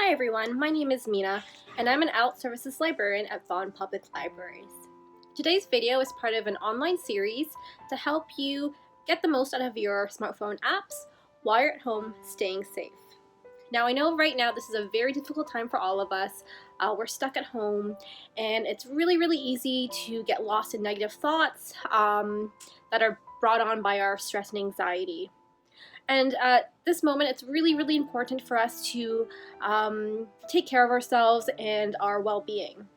Hi everyone, my name is Mina, and I'm an Adult Services Librarian at Vaughan Public Libraries. Today's video is part of an online series to help you get the most out of your smartphone apps while you're at home staying safe. Now I know right now this is a very difficult time for all of us. We're stuck at home and it's really easy to get lost in negative thoughts that are brought on by our stress and anxiety. And at this moment, it's really important for us to take care of ourselves and our well-being.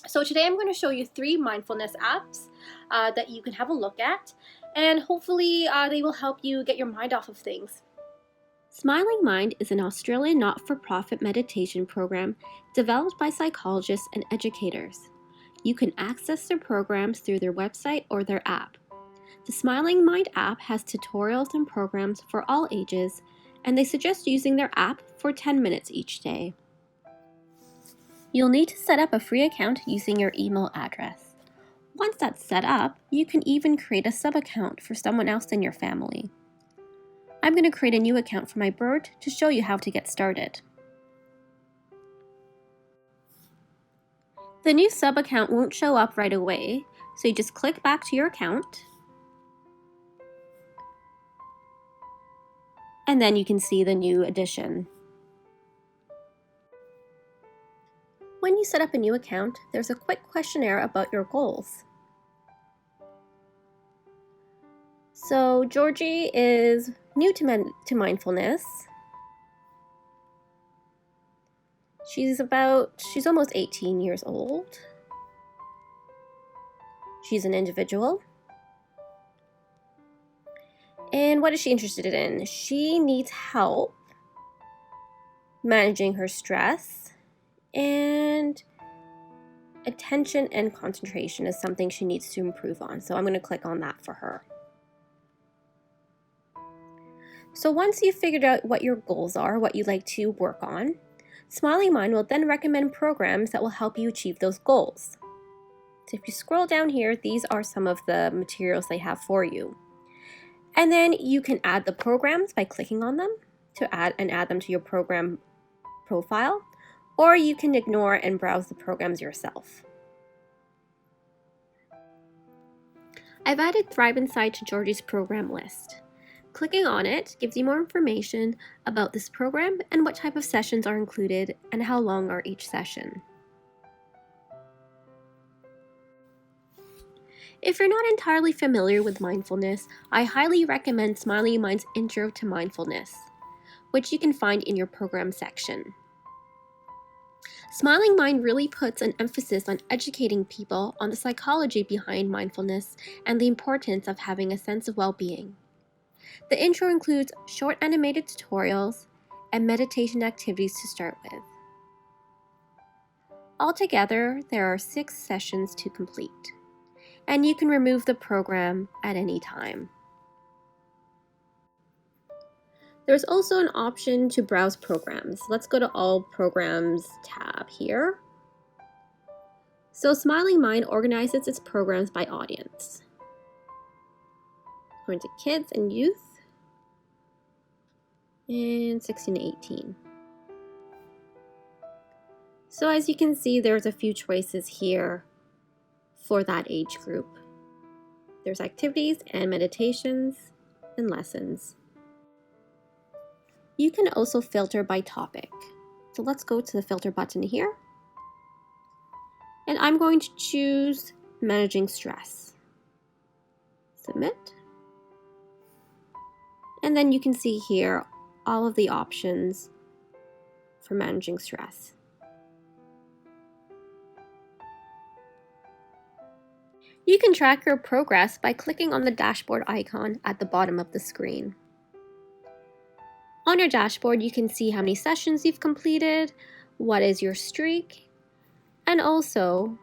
So today I'm going to show you 3 mindfulness apps that you can have a look at, and hopefully they will help you get your mind off of things. Smiling Mind is an Australian not-for-profit meditation program developed by psychologists and educators. You can access their programs through their website or their app. The Smiling Mind app has tutorials and programs for all ages, and they suggest using their app for 10 minutes each day. You'll need to set up a free account using your email address. Once that's set up, you can even create a sub-account for someone else in your family. I'm going to create a new account for my bird to show you how to get started. The new sub-account won't show up right away, so you just click back to your account, and then you can see the new addition. When you set up a new account, there's a quick questionnaire about your goals. So Georgie is new to mindfulness. She's almost 18 years old. She's an individual. And what is she interested in? She needs help managing her stress, and attention and concentration is something she needs to improve on. So I'm going to click on that for her. So once you've figured out what your goals are, what you'd like to work on, Smiling Mind will then recommend programs that will help you achieve those goals. So if you scroll down here, these are some of the materials they have for you. And then you can add the programs by clicking on them to add them to your program profile, or you can ignore and browse the programs yourself. I've added Thrive Inside to Georgie's program list. Clicking on it gives you more information about this program and what type of sessions are included and how long are each session. If you're not entirely familiar with mindfulness, I highly recommend Smiling Mind's Intro to Mindfulness, which you can find in your program section. Smiling Mind really puts an emphasis on educating people on the psychology behind mindfulness and the importance of having a sense of well-being. The intro includes short animated tutorials and meditation activities to start with. Altogether, there are 6 sessions to complete, and you can remove the program at any time. There's also an option to browse programs. Let's go to All Programs tab here. So Smiling Mind organizes its programs by audience. Going to kids and youth, and 16 to 18. So as you can see, there's a few choices here for that age group. There's activities and meditations and lessons. You can also filter by topic. So let's go to the filter button here. And I'm going to choose managing stress. Submit. And then you can see here all of the options for managing stress. You can track your progress by clicking on the dashboard icon at the bottom of the screen. On your dashboard, you can see how many sessions you've completed, what is your streak, and also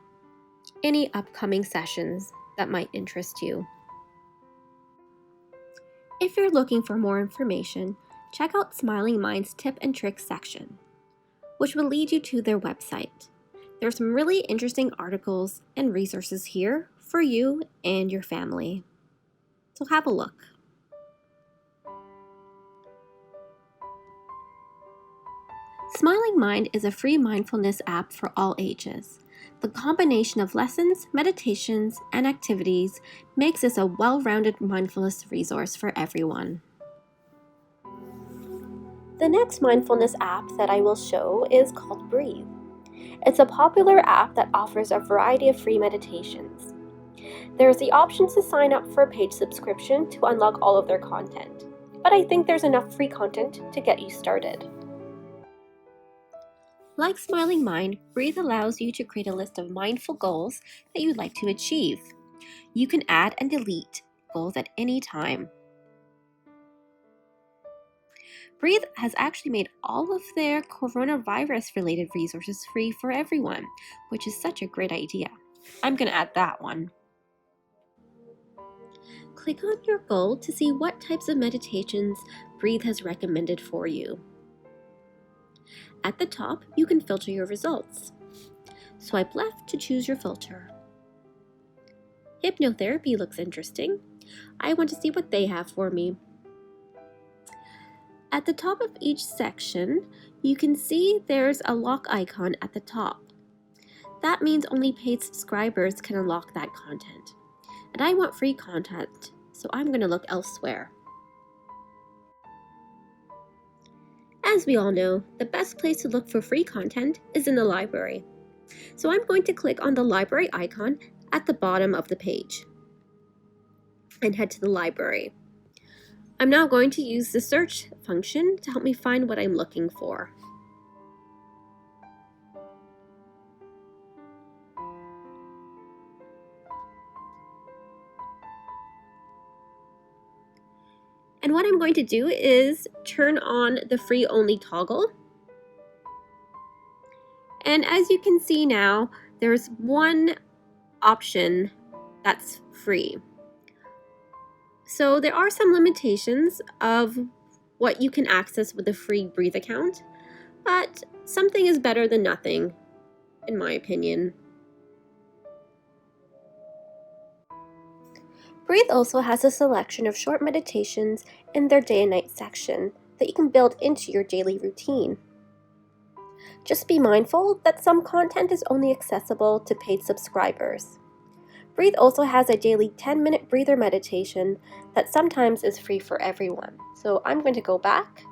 any upcoming sessions that might interest you. If you're looking for more information, check out Smiling Mind's tip and tricks section, which will lead you to their website. There are some really interesting articles and resources here for you and your family. So have a look. Smiling Mind is a free mindfulness app for all ages. The combination of lessons, meditations, and activities makes this a well-rounded mindfulness resource for everyone. The next mindfulness app that I will show is called Breathe. It's a popular app that offers a variety of free meditations. There's the option to sign up for a paid subscription to unlock all of their content, but I think there's enough free content to get you started. Like Smiling Mind, Breathe allows you to create a list of mindful goals that you'd like to achieve. You can add and delete goals at any time. Breathe has actually made all of their coronavirus-related resources free for everyone, which is such a great idea. I'm going to add that one. Click on your goal to see what types of meditations Breathe has recommended for you. At the top, you can filter your results. Swipe left to choose your filter. Hypnotherapy looks interesting. I want to see what they have for me. At the top of each section, you can see there's a lock icon at the top. That means only paid subscribers can unlock that content. And I want free content, so I'm going to look elsewhere. As we all know, the best place to look for free content is in the library. So I'm going to click on the library icon at the bottom of the page and head to the library. I'm now going to use the search function to help me find what I'm looking for. And what I'm going to do is turn on the free only toggle. And as you can see now, there's one option that's free. So there are some limitations of what you can access with a free Breathe account, but something is better than nothing, in my opinion. Breathe also has a selection of short meditations in their day and night section that you can build into your daily routine. Just be mindful that some content is only accessible to paid subscribers. Breathe also has a daily 10-minute breather meditation that sometimes is free for everyone. So I'm going to go back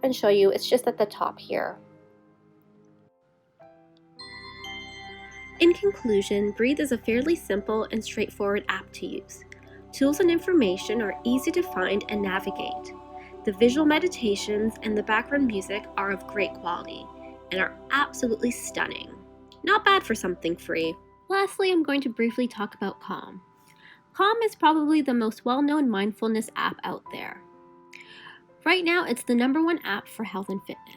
and show you. It's just at the top here. In conclusion, Breathe is a fairly simple and straightforward app to use. Tools and information are easy to find and navigate. The visual meditations and the background music are of great quality and are absolutely stunning. Not bad for something free. Lastly, I'm going to briefly talk about Calm. Calm is probably the most well-known mindfulness app out there. Right now, it's the #1 app for health and fitness.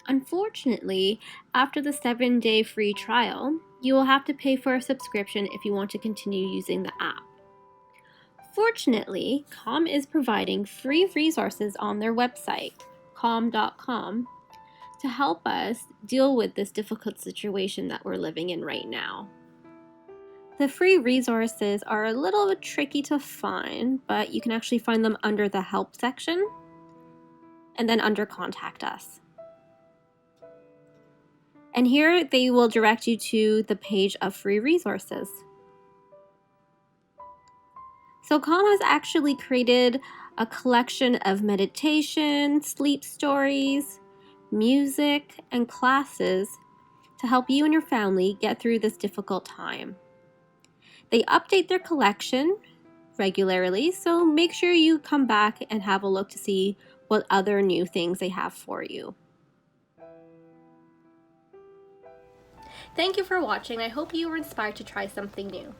Unfortunately, after the 7-day free trial, you will have to pay for a subscription if you want to continue using the app. Fortunately, Calm is providing free resources on their website, calm.com, to help us deal with this difficult situation that we're living in right now. The free resources are a little bit tricky to find, but you can actually find them under the help section and then under contact us. And here they will direct you to the page of free resources. So Calm has actually created a collection of meditation, sleep stories, music, and classes to help you and your family get through this difficult time. They update their collection regularly, so make sure you come back and have a look to see what other new things they have for you. Thank you for watching. I hope you were inspired to try something new.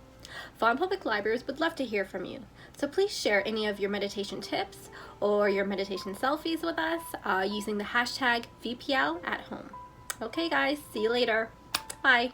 Vaughan Public Libraries would love to hear from you, so please share any of your meditation tips or your meditation selfies with us using the hashtag VPL at home. Okay guys, see you later. Bye.